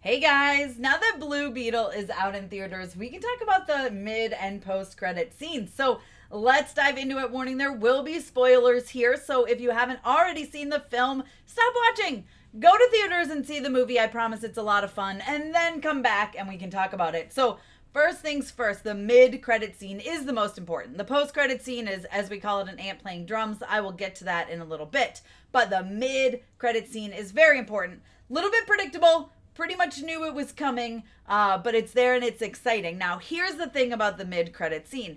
Hey guys, now that Blue Beetle is out in theaters, we can talk about the mid and post credit scenes. So let's dive into it. Warning, there will be spoilers here. So if you haven't already seen the film, stop watching. Go to theaters and see the movie. I promise it's a lot of fun. And then come back and we can talk about it. So first things first, the mid credit scene is the most important. The post credit scene is, as we call it, an ant playing drums. I will get to that in a little bit. But the mid credit scene is very important. Little bit predictable. Pretty much knew it was coming, but it's there and it's exciting. Now, here's the thing about the mid-credit scene.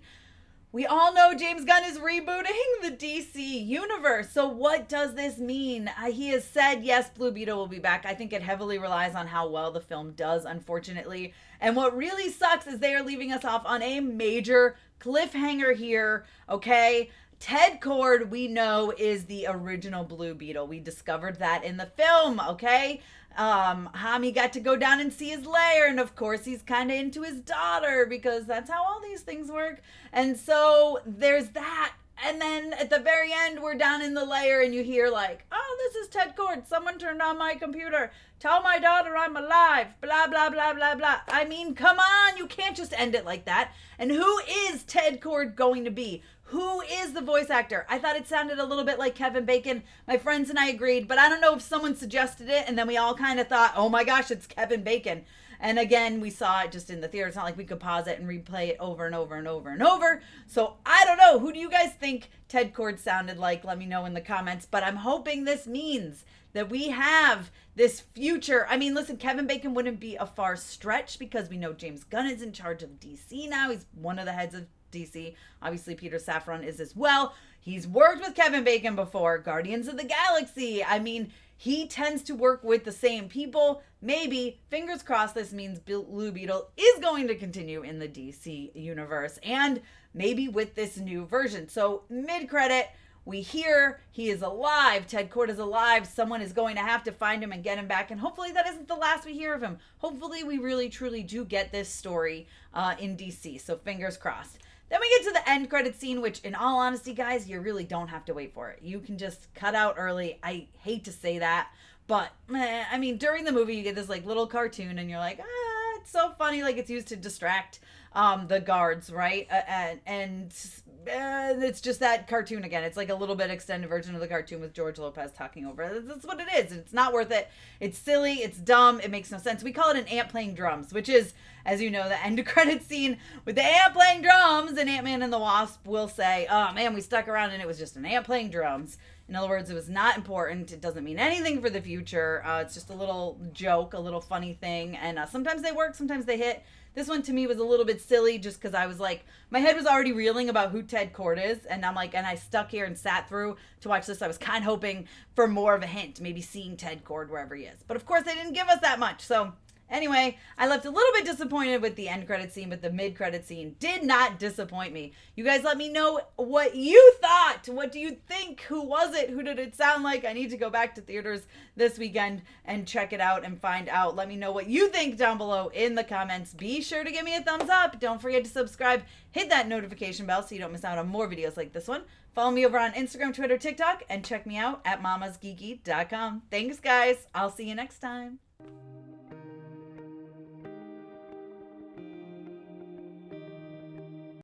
We all know James Gunn is rebooting the DC universe. So what does this mean? He has said, yes, Blue Beetle will be back. I think it heavily relies on how well the film does, unfortunately. And what really sucks is they are leaving us off on a major cliffhanger here, okay? Ted Kord, we know, is the original Blue Beetle. We discovered that in the film, okay? Hami got to go down and see his lair, and of course he's kind of into his daughter because that's how all these things work. And so there's that. And then at the very end, we're down in the lair and you hear like, oh, this is Ted Kord. Someone turned on my computer. Tell my daughter I'm alive. Blah, blah, blah, blah, blah. I mean, come on. You can't just end it like that. And who is Ted Kord going to be? Who is the voice actor? I thought it sounded a little bit like Kevin Bacon. My friends and I agreed, but I don't know if someone suggested it and then we all kind of thought, oh my gosh, it's Kevin Bacon. And again, we saw it just in the theater. It's not like we could pause it and replay it over and over and over and over. So I don't know. Who do you guys think Ted Kord sounded like? Let me know in the comments. But I'm hoping this means that we have this future. I mean, listen, Kevin Bacon wouldn't be a far stretch because we know James Gunn is in charge of DC now. He's one of the heads of DC. Obviously, Peter Safran is as well. He's worked with Kevin Bacon before. Guardians of the Galaxy. I mean, he tends to work with the same people. Maybe, fingers crossed, this means Blue Beetle is going to continue in the DC universe. And maybe with this new version. So, mid-credit, we hear he is alive. Ted Kord is alive. Someone is going to have to find him and get him back. And hopefully that isn't the last we hear of him. Hopefully we really, truly do get this story in DC. So, fingers crossed. Then we get to the end credit scene, which in all honesty, guys, you really don't have to wait for it. You can just cut out early. I hate to say that, but I mean, during the movie, you get this like little cartoon and you're like, it's so funny. Like it's used to distract the guards, right? And it's just that cartoon again. It's like a little bit extended version of the cartoon with George Lopez talking over it. That's what it is. It's not worth it. It's silly. It's dumb. It makes no sense. We call it an ant playing drums, which is, as you know, the end credit scene with the ant playing drums, and Ant-Man and the Wasp will say, oh man, we stuck around and it was just an ant playing drums. In other words, it was not important. It doesn't mean anything for the future. It's just a little joke, a little funny thing. And sometimes they work, sometimes they hit. This one to me was a little bit silly just because I was like, my head was already reeling about who Ted Kord is. And I'm like, and I stuck here and sat through to watch this. I was kind of hoping for more of a hint, maybe seeing Ted Kord wherever he is. But of course, they didn't give us that much. So anyway, I left a little bit disappointed with the end credit scene, but the mid credit scene did not disappoint me. You guys let me know what you thought. What do you think? Who was it? Who did it sound like? I need to go back to theaters this weekend and check it out and find out. Let me know what you think down below in the comments. Be sure to give me a thumbs up. Don't forget to subscribe. Hit that notification bell so you don't miss out on more videos like this one. Follow me over on Instagram, Twitter, TikTok, and check me out at MamasGeeky.com. Thanks, guys. I'll see you next time.